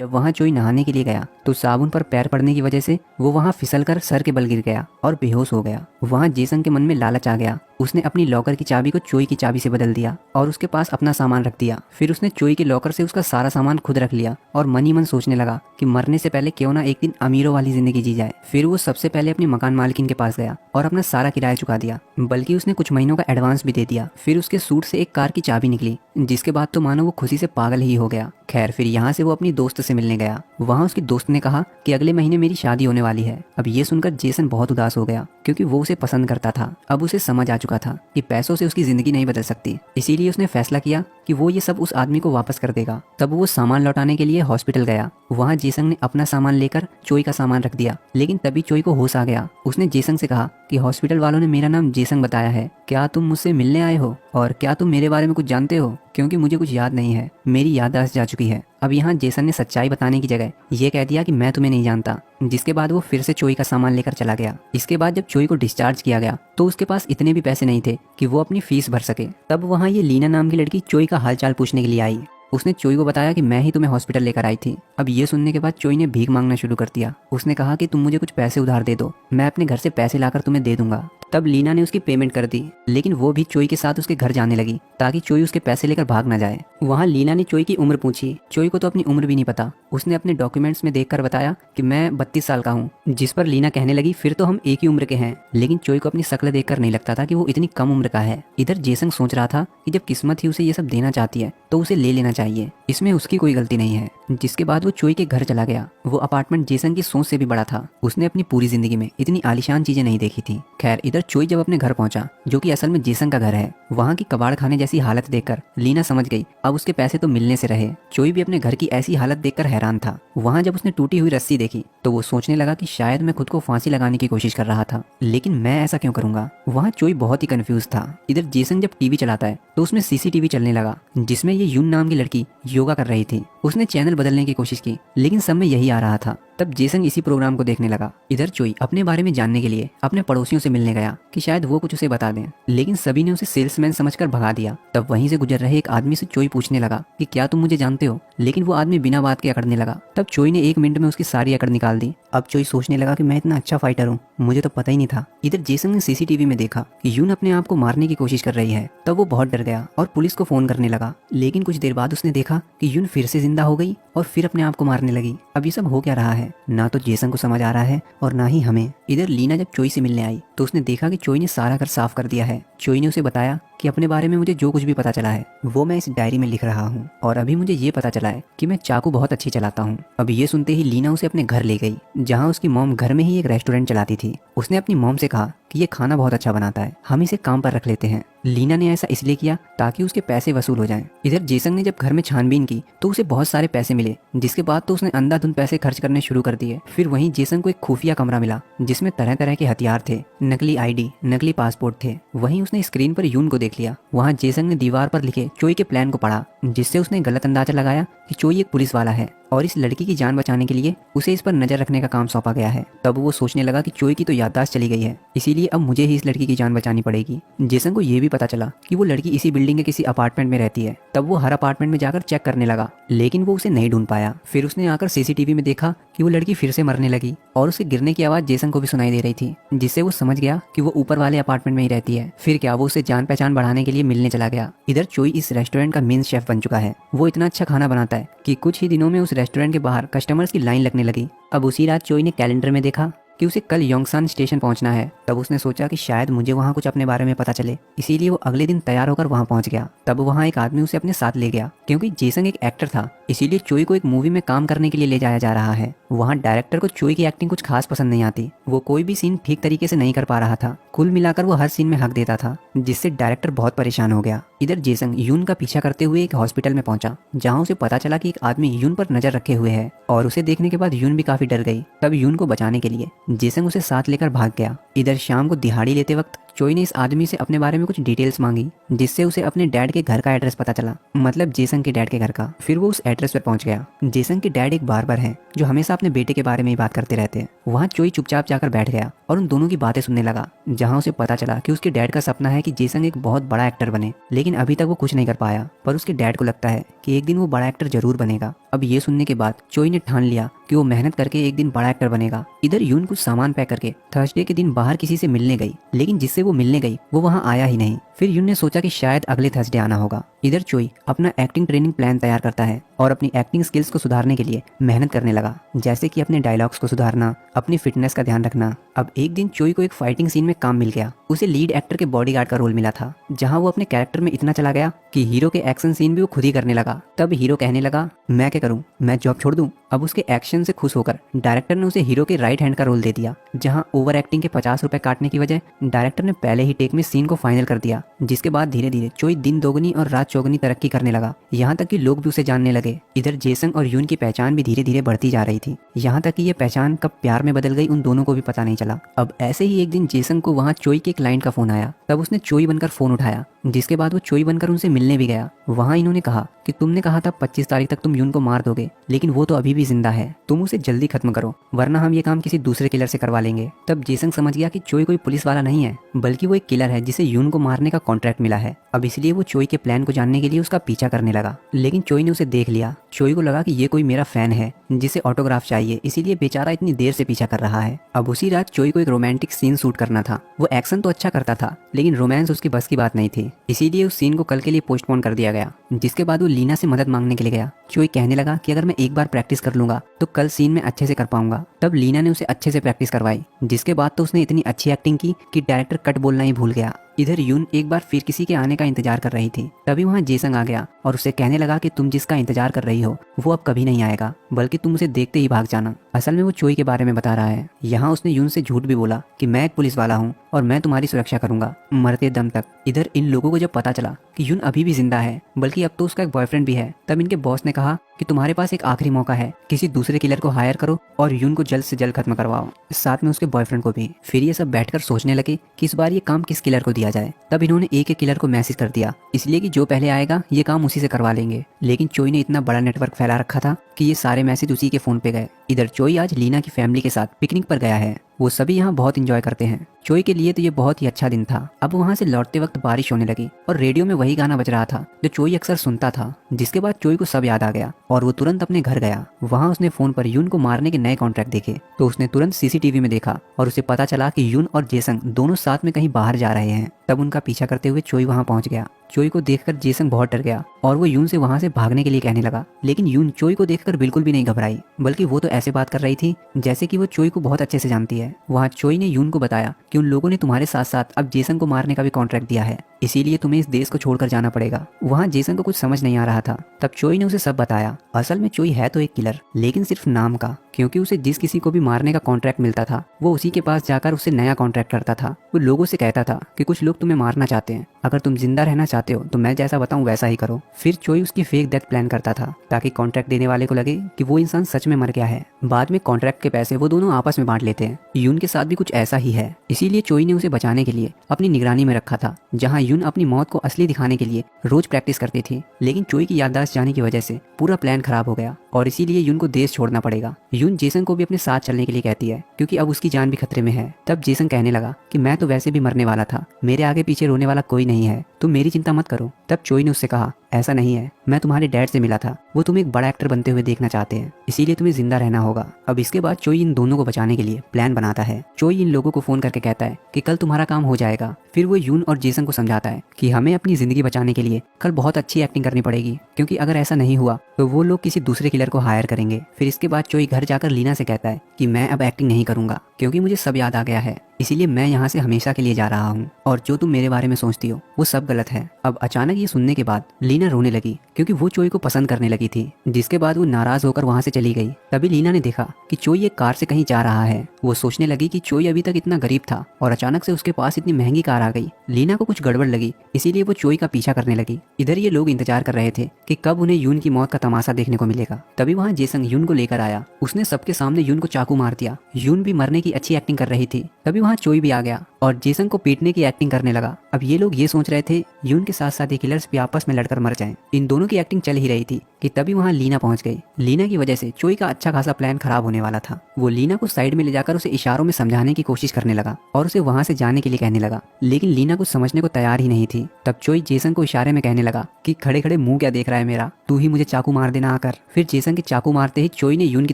जब वहाँ चोई नहाने के लिए गया तो साबुन पर पैर पड़ने की वजह से वो वहाँ फिसलकर सर के बल गिर गया और बेहोश हो गया। वहाँ जेसन के मन में लालच आ गया। उसने अपनी लॉकर की चाबी को चोई की चाबी से बदल दिया और उसके पास अपना सामान रख दिया। फिर उसने चोई के लॉकर से उसका सारा सामान खुद रख लिया और मन ही मन सोचने लगा कि मरने से पहले क्यों ना एक दिन अमीरों वाली जिंदगी जी जाए। फिर वो सबसे पहले अपनी मकान मालकिन के पास गया और अपना सारा किराया चुका दिया, बल्कि उसने कुछ महीनों का एडवांस भी दे दिया। फिर उसके सूट से एक कार की चाबी निकली, जिसके बाद तो मानो वो खुशी से पागल ही हो गया। खैर, फिर यहाँ से वो अपनी दोस्त से मिलने गया। वहाँ उसकी दोस्त ने कहा कि अगले महीने मेरी शादी होने वाली है। अब ये सुनकर जेसन बहुत उदास हो गया, क्योंकि वो उसे पसंद करता था। अब उसे समझ आ चुका था कि पैसों से उसकी जिंदगी नहीं बदल सकती। इसीलिए उसने फैसला किया कि वो ये सब उस आदमी को वापस कर देगा। तब वो सामान लौटाने के लिए हॉस्पिटल गया। वहाँ जेसन ने अपना सामान लेकर चोई का सामान रख दिया, लेकिन तभी चोई को होश आ गया। उसने जेसन से कहा कि हॉस्पिटल वालों ने मेरा नाम जेसन बताया है, क्या तुम मुझसे मिलने आए हो और क्या तुम मेरे बारे में कुछ जानते हो, क्योंकि मुझे कुछ याद नहीं है, मेरी याददाश्त जा चुकी है। अब यहाँ जेसन ने सच्चाई बताने की जगह ये कह दिया कि मैं तुम्हें नहीं जानता, जिसके बाद वो फिर से चोई का सामान लेकर चला गया। इसके बाद जब चोई को डिस्चार्ज किया गया तो उसके पास इतने भी पैसे नहीं थे कि वो अपनी फीस भर सके। तब वहाँ ये लीना नाम की लड़की चोई का हालचाल पूछने के लिए आई। उसने चोई को बताया कि मैं ही तुम्हें हॉस्पिटल लेकर आई थी। अब ये सुनने के बाद चोई ने भीख मांगना शुरू कर दिया। उसने कहा कि तुम मुझे कुछ पैसे उधार दे दो, मैं अपने घर से पैसे लाकर तुम्हें दे दूंगा। तब लीना ने उसकी पेमेंट कर दी, लेकिन वो भी चोई के साथ उसके घर जाने लगी ताकि चोई उसके पैसे लेकर भाग ना जाए। वहाँ लीना ने चोई की उम्र पूछी। चोई को तो अपनी उम्र भी नहीं पता। उसने अपने डॉक्यूमेंट्स में देखकर बताया कि मैं 32 साल का हूँ, जिस पर लीना कहने लगी फिर तो हम एक ही उम्र के हैं। लेकिन चोई को अपनी शक्ल देखकर नहीं लगता था कि वो इतनी कम उम्र का है। इधर जेसन सोच रहा था कि जब किस्मत ही उसे ये सब देना चाहती है तो उसे ले लेना चाहिए, इसमें उसकी कोई गलती नहीं है। जिसके बाद वो चोई के घर चला गया। वो अपार्टमेंट जेसन की सोच से भी बड़ा था। उसने अपनी पूरी जिंदगी में इतनी आलीशान चीजें नहीं देखी थी। खैर, इधर चोई जब अपने घर पहुंचा, जो कि असल में जेसन का घर है, वहाँ की कबाड़ खाने जैसी हालत देखकर लीना समझ गई अब उसके पैसे तो मिलने से रहे। चोई भी अपने घर की ऐसी हालत देखकर हैरान था। वहाँ जब उसने टूटी हुई रस्सी देखी तो वो सोचने लगा कि शायद मैं खुद को फांसी लगाने की कोशिश कर रहा था, लेकिन मैं ऐसा क्यों करूंगा। वहाँ चोई बहुत ही कंफ्यूज था। इधर जेसन जब टीवी चलाता है तो उसमें सीसीटीवी चलने लगा, जिसमें ये यून नाम की लड़की योगा कर रही थी। उसने चैनल बदलने की कोशिश की, लेकिन सब में यही आ रहा था। तब जेसन इसी प्रोग्राम को देखने लगा। इधर चोई अपने बारे में जानने के लिए अपने पड़ोसियों से मिलने गया कि शायद वो कुछ उसे बता दें, लेकिन सभी ने उसे सेल्समैन समझकर भगा दिया। तब वहीं से गुजर रहे एक आदमी से चोई पूछने लगा कि क्या तुम मुझे जानते हो, लेकिन वो आदमी बिना बात के अकड़ने लगा। तब चोई ने 1 मिनट में उसकी सारी अकड़ निकाल दी। अब चोई सोचने लगा कि मैं इतना अच्छा फाइटर हूँ, मुझे तो पता ही नहीं था। इधर जेसन ने सीसीटीवी में देखा कि यून अपने आप को मारने की कोशिश कर रही है। तब वो बहुत डर गया और पुलिस को फोन करने लगा, लेकिन कुछ देर बाद उसने देखा कि यून फिर से जिंदा हो गई और फिर अपने आप को मारने लगी। अब ये सब हो क्या रहा है, ना तो जेसन को समझ आ रहा है और ना ही हमें। इधर लीना जब चोई से मिलने आई तो उसने देखा कि चोई ने सारा घर साफ कर दिया है। चोई ने उसे बताया कि अपने बारे में मुझे जो कुछ भी पता चला है वो मैं इस डायरी में लिख रहा हूँ, और अभी मुझे ये पता चला है कि मैं चाकू बहुत अच्छी चलाता हूँ। अब ये सुनते ही लीना उसे अपने घर ले गई, जहाँ उसकी मॉम घर में ही एक रेस्टोरेंट चलाती थी। उसने अपनी मॉम से कहा कि ये खाना बहुत अच्छा बनाता है, हम इसे काम पर रख लेते हैं। लीना ने ऐसा इसलिए किया ताकि उसके पैसे वसूल हो जाएं। इधर जेसन ने जब घर में छानबीन की तो उसे बहुत सारे पैसे मिले, जिसके बाद तो उसने अंधाधुंध पैसे खर्च करने शुरू कर दिए। फिर वहीं जेसन को एक खुफिया कमरा मिला, जिसमें तरह तरह के हथियार थे, नकली आईडी, नकली पासपोर्ट थे। वहीं उसने स्क्रीन पर यून को देख लिया। वहाँ जेसन ने दीवार पर लिखे चोई के प्लान को पढ़ा, जिससे उसने गलत अंदाजा लगाया कि चोई एक पुलिस वाला है और इस लड़की की जान बचाने के लिए उसे इस पर नजर रखने का काम सौंपा गया है। तब वो सोचने लगा कि चोई की तो याददाश्त चली गई है, इसीलिए अब मुझे ही इस लड़की की जान बचानी पड़ेगी। जेसन को ये भी पता चला कि वो लड़की इसी बिल्डिंग के किसी अपार्टमेंट में रहती है। तब वो हर अपार्टमेंट में जाकर चेक करने लगा, लेकिन वो उसे नहीं ढूंढ पाया। फिर उसने आकर सीसीटीवी में देखा कि वो लड़की फिर से मरने लगी और उसे गिरने की आवाज जेसन को भी सुनाई दे रही थी, जिससे वो समझ गया कि वो ऊपर वाले अपार्टमेंट में ही रहती है। फिर क्या, वो उसे जान पहचान बढ़ाने के लिए मिलने चला गया। इधर चोई इस रेस्टोरेंट का मेन शेफ बन चुका है। वो इतना अच्छा खाना बनाता है कि कुछ ही दिनों में उस रेस्टोरेंट के बाहर कस्टमर्स की लाइन लगने लगी। अब उसी रात चोई ने कैलेंडर में देखा कि उसे कल योंगसान स्टेशन पहुंचना है। तब उसने सोचा कि शायद मुझे वहां कुछ अपने बारे में पता चले, इसीलिए वो अगले दिन तैयार होकर वहां पहुंच गया। तब वहां एक आदमी उसे अपने साथ ले गया। क्योंकि जेसन एक एक्टर था, इसीलिए चोई को एक मूवी में काम करने के लिए ले जाया जा रहा है। वहाँ डायरेक्टर को चोई की एक्टिंग कुछ खास पसंद नहीं आती। वो कोई भी सीन ठीक तरीके से नहीं कर पा रहा था। कुल मिलाकर वो हर सीन में हक देता था, जिससे डायरेक्टर बहुत परेशान हो गया। इधर जेसन यून का पीछा करते हुए एक हॉस्पिटल में पहुंचा, जहाँ उसे पता चला कि एक आदमी यून पर नजर रखे हुए है, और उसे देखने के बाद यून भी काफी डर गई। तब यून को बचाने के लिए जेसन उसे साथ लेकर भाग गया। इधर शाम को दिहाड़ी लेते वक्त चोई ने इस आदमी से अपने बारे में कुछ डिटेल्स मांगी, जिससे उसे अपने डैड के घर का एड्रेस पता चला, मतलब जेसन के डैड के घर का। फिर वो उस एड्रेस पर पहुंच गया। जेसन के डैड एक बार्बर हैं जो हमेशा अपने बेटे के बारे में ही बात करते रहते हैं। वहाँ चोई चुपचाप जाकर बैठ गया और उन दोनों की बातें सुनने लगा, जहाँ उसे पता चला कि उसके डैड का सपना है कि जेसंग एक बहुत बड़ा एक्टर बने, लेकिन अभी तक वो कुछ नहीं कर पाया। पर उसके डैड को लगता है कि एक दिन वो बड़ा एक्टर जरूर बनेगा। अब ये सुनने के बाद चोई ने ठान लिया कि वो मेहनत करके एक दिन बड़ा एक्टर बनेगा। इधर यून कुछ सामान पैक करके थर्सडे के दिन बाहर किसी से मिलने गई, लेकिन जिससे वो मिलने गई वो वहाँ आया ही नहीं। फिर यून ने सोचा कि शायद अगले थर्सडे आना होगा। इधर चोई अपना एक्टिंग ट्रेनिंग प्लान तैयार करता है और अपनी एक्टिंग स्किल्स को सुधारने के लिए मेहनत करने लगा, जैसे कि अपने डायलॉग्स को सुधारना, अपनी फिटनेस का ध्यान रखना। अब एक दिन चोई को एक फाइटिंग सीन में काम मिल गया। उसे लीड एक्टर के बॉडीगार्ड का रोल मिला था, जहां वो अपने कैरेक्टर में इतना चला गया कि हीरो के एक्शन सीन भी वो खुद ही करने लगा। तब हीरो कहने लगा, मैं क्या करूं, मैं जॉब छोड़ दूं। अब उसके एक्शन से खुश होकर डायरेक्टर ने उसे हीरो के राइट हैंड का रोल दे दिया, जहां ओवर एक्टिंग के 50 रुपए काटने की वजह डायरेक्टर ने पहले ही टेक में सीन को फाइनल कर दिया। जिसके बाद धीरे धीरे चोई दिन दोगुनी और रात चौगुनी तरक्की करने लगा, यहाँ तक कि लोग भी उसे जानने लगे। इधर जेसंग और यून की पहचान भी धीरे धीरे बढ़ती जा रही थी, यहाँ तक कि ये पहचान कब प्यार में बदल गई उन दोनों को भी पता नहीं चला। अब ऐसे ही एक दिन जेसंग को वहाँ चोई के क्लाइंट का फोन आया। तब उसने चोई बनकर फोन उठाया, जिसके बाद वो चोई बनकर उनसे मिलने भी गया। वहाँ इन्होंने कहा कि तुमने कहा था 25 तारीख तक तुम यून को मार दोगे, लेकिन वो तो अभी भी जिंदा है, तुम उसे जल्दी खत्म करो वरना हम ये काम किसी दूसरे किलर से करवा लेंगे। तब जेसंग समझ गया कि चोई कोई पुलिस वाला नहीं है, बल्कि वो एक किलर है जिसे यून को मारने का कॉन्ट्रैक्ट मिला है। अब इसलिए वो चोई के प्लान को जानने के लिए उसका पीछा करने लगा, लेकिन चोई ने उसे देख लिया। चोई को लगा कि ये कोई मेरा फैन है जिसे ऑटोग्राफ चाहिए, इसीलिए बेचारा इतनी देर से पीछा कर रहा है। अब उसी रात चोई को एक रोमांटिक सीन शूट करना था। वो एक्शन तो अच्छा करता था, लेकिन रोमांस उसकी बस की बात नहीं थी, इसीलिए उस सीन को कल के लिए पोस्टपोन कर दिया गया। जिसके बाद वो लीना से मदद मांगने के लिए गया। चोई कहने लगा कि अगर मैं एक बार प्रैक्टिस कर लूंगा तो कल सीन में अच्छे से कर पाऊंगा। तब लीना ने उसे अच्छे से प्रैक्टिस करवाई, जिसके बाद तो उसने इतनी अच्छी एक्टिंग की कि डायरेक्टर कट बोलना ही भूल गया। इधर यून एक बार फिर किसी के आने का इंतजार कर रही थी। तभी वहाँ जेसंग आ गया और उसे कहने लगा कि तुम जिसका इंतजार कर रही हो वो अब कभी नहीं आएगा, बल्कि तुम उसे देखते ही भाग जाना। असल में वो चोई के बारे में बता रहा है। यहाँ उसने यून से झूठ भी बोला कि मैं एक पुलिस वाला हूँ और मैं तुम्हारी सुरक्षा करूंगा मरते दम तक। इधर इन लोगों को जब पता चला कि यून अभी भी जिंदा है, बल्कि अब तो उसका एक बॉयफ्रेंड भी है, तब इनके बॉस ने कहा कि तुम्हारे पास एक आखिरी मौका है, किसी दूसरे किलर को हायर करो और यून को जल्द से जल्द खत्म करवाओ, साथ में उसके बॉयफ्रेंड को भी। फिर ये सब बैठकर सोचने लगे कि इस बार ये काम किस किलर को दिया जाए। तब इन्होंने एक किलर को मैसेज कर दिया, इसलिए कि जो पहले आएगा ये काम उसी से करवा लेंगे। लेकिन चोई ने इतना बड़ा नेटवर्क फैला रखा था कि ये सारे मैसेज उसी के फोन पे गए। इधर चोई आज लीना की फैमिली के साथ पिकनिक पर गया है। वो सभी यहाँ बहुत इंजॉय करते हैं। चोई के लिए तो ये बहुत ही अच्छा दिन था। अब वहाँ से लौटते वक्त बारिश होने लगी और रेडियो में वही गाना बज रहा था जो चोई अक्सर सुनता था। जिसके बाद चोई को सब याद आ गया और वो तुरंत अपने घर गया। वहाँ उसने फोन पर यून को मारने के नए कॉन्ट्रैक्ट देखे, तो उसने तुरंत सीसीटीवी में देखा और उसे पता चला कि यून और जेसंग दोनों साथ में कहीं बाहर जा रहे हैं। तब उनका पीछा करते हुए चोई वहाँ पहुँच गया। चोई को देखकर जेसंग बहुत डर गया और वो यून से वहाँ से भागने के लिए कहने लगा, लेकिन यून चोई को देखकर बिल्कुल भी नहीं घबराई, बल्कि वो तो ऐसे बात कर रही थी जैसे कि वो चोई को बहुत अच्छे से जानती है। वहाँ चोई ने यून को बताया कि उन लोगों ने तुम्हारे साथ साथ अब जेसंग को मारने का भी कॉन्ट्रैक्ट दिया है, इसीलिए तुम्हें इस देश को छोड़कर जाना पड़ेगा। वहाँ जेसंग को कुछ समझ नहीं आ रहा था। तब चोई ने उसे सब बताया। असल में चोई है तो एक किलर, लेकिन सिर्फ नाम का, क्योंकि उसे जिस किसी को भी मारने का कॉन्ट्रैक्ट मिलता था वो उसी के पास जाकर उससे नया कॉन्ट्रैक्ट करता था। वो लोगों से कहता था कि कुछ लोग तुम्हें मारना चाहते हैं, अगर तुम जिंदा रहना चाहते हो तो मैं जैसा बताऊं वैसा ही करो। फिर चोई उसकी फेक डेथ प्लान करता था ताकि कॉन्ट्रैक्ट देने वाले को लगे कि वो इंसान सच में मर गया है। बाद में कॉन्ट्रैक्ट के पैसे वो दोनों आपस में बांट लेते हैं। यून के साथ भी कुछ ऐसा ही है, इसीलिए चोई ने उसे बचाने के लिए अपनी निगरानी में रखा था, जहाँ यून अपनी मौत को असली दिखाने के लिए रोज प्रैक्टिस करती थी। लेकिन चोई की याददाश्त जाने की वजह से पूरा प्लान खराब हो गया और इसीलिए यून को देश छोड़ना पड़ेगा। यून जेसन को भी अपने साथ चलने के लिए कहती है, क्योंकि अब उसकी जान भी खतरे में है। तब जेसन कहने लगा कि मैं तो वैसे भी मरने वाला था, मेरे आगे पीछे रोने वाला कोई नहीं है, तुम मेरी चिंता मत करो। तब चोई ने उससे कहा, ऐसा नहीं है, मैं तुम्हारे डैड से मिला था, वो तुम्हें एक बड़ा एक्टर बनते हुए देखना चाहते हैं, इसीलिए तुम्हें जिंदा रहना होगा। अब इसके बाद चोई इन दोनों को बचाने के लिए प्लान बनाता है। चोई इन लोगों को फोन करके कहता है कि कल तुम्हारा काम हो जाएगा। फिर वो यून और जेसन को समझाता है कि हमें अपनी जिंदगी बचाने के लिए कल बहुत अच्छी एक्टिंग करनी पड़ेगी, क्योंकि अगर ऐसा नहीं हुआ तो वो लोग किसी दूसरे किलर को हायर करेंगे। फिर इसके बाद चोई घर जाकर लीना से कहता है कि मैं अब एक्टिंग नहीं करूंगा, क्योंकि मुझे सब याद आ गया है, इसीलिए मैं यहाँ से हमेशा के लिए जा रहा हूँ और जो तुम मेरे बारे में सोचती हो वो सब गलत है। अब अचानक ये सुनने के बाद लीना रोने लगी, क्योंकि वो चोई को पसंद करने लगी थी, जिसके बाद वो नाराज होकर वहाँ से चली गई। तभी लीना ने देखा कि चोई एक कार से कहीं जा रहा है। वो सोचने लगी कि चोई अभी तक इतना गरीब था और अचानक से उसके पास इतनी महंगी कार आ गई। लीना को कुछ गड़बड़ लगी, इसीलिए वो चोई का पीछा करने लगी। इधर ये लोग इंतजार कर रहे थे कि कब उन्हें यून की मौत का तमाशा देखने को मिलेगा। तभी वहाँ जेसन यून को लेकर आया। उसने सबके सामने यून को चाकू मार दिया। यून भी मरने की अच्छी एक्टिंग कर रही थी। तभी वहाँ चोई भी आ गया और जेसन को पीटने की एक्टिंग करने लगा। अब ये लोग ये सोच रहे थे यून के साथ साथ ये किलर्स भी आपस में लड़कर मर जाएं। इन दोनों की एक्टिंग चल ही रही थी कि तभी वहाँ लीना पहुंच गई। लीना की वजह से चोई का अच्छा खासा प्लान खराब होने वाला था। वो लीना को साइड में ले जाकर उसे इशारों में समझाने की कोशिश करने लगा और उसे वहां से जाने के लिए कहने लगा, लेकिन लीना कुछ समझने को तैयार ही नहीं थी। तब चोई जेसन को इशारे में कहने लगा कि खड़े खड़े मुंह क्या देख रहा है मेरा, तू ही मुझे चाकू मार देना आकर। फिर जेसन के चाकू मारते ही चोई ने यून की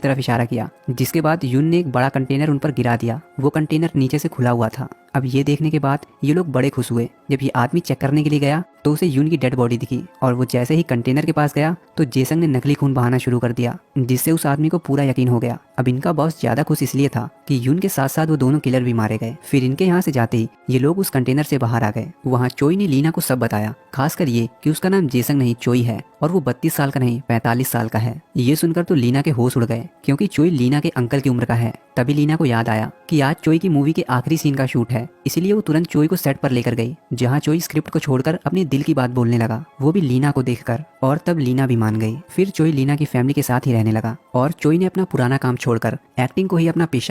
तरफ इशारा किया, जिसके बाद यून ने एक बड़ा कंटेनर उन पर गिरा दिया। वो कंटेनर नीचे से खुला हुआ था। अब ये देखने के बाद ये लोग बड़े खुश हुए। जब ये आदमी चेक करने के लिए गया तो उसे यून की डेड बॉडी दिखी और वो जैसे ही कंटेनर के पास गया तो जेसन ने नकली खून बहाना शुरू कर दिया, जिससे उस आदमी को पूरा यकीन हो गया। अब इनका बॉस ज्यादा खुश इसलिए था कि यून के साथ साथ वो दोनों किलर भी मारे गए। फिर इनके यहाँ से जाते ही ये लोग उस कंटेनर से बाहर आ गए। वहाँ चोई ने लीना को सब बताया, खासकर ये कि उसका नाम जेसन नहीं चोई है और वो 32 साल का नहीं 45 साल का है। ये सुनकर तो लीना के होश उड़ गए, क्योंकि चोई लीना के अंकल की उम्र का है। तभी लीना को याद आया कि आज चोई की मूवी के आखिरी सीन का शूट है, इसीलिए वो तुरंत चोई को सेट पर लेकर गई, जहाँ चोई स्क्रिप्ट को छोड़कर अपने दिल की बात बोलने लगा, वो भी लीना को देखकर। और तब लीना भी मान गई। फिर चोई लीना की फैमिली के साथ ही रहने लगा और चोई ने अपना पुराना काम छोड़कर एक्टिंग को ही अपना पेशा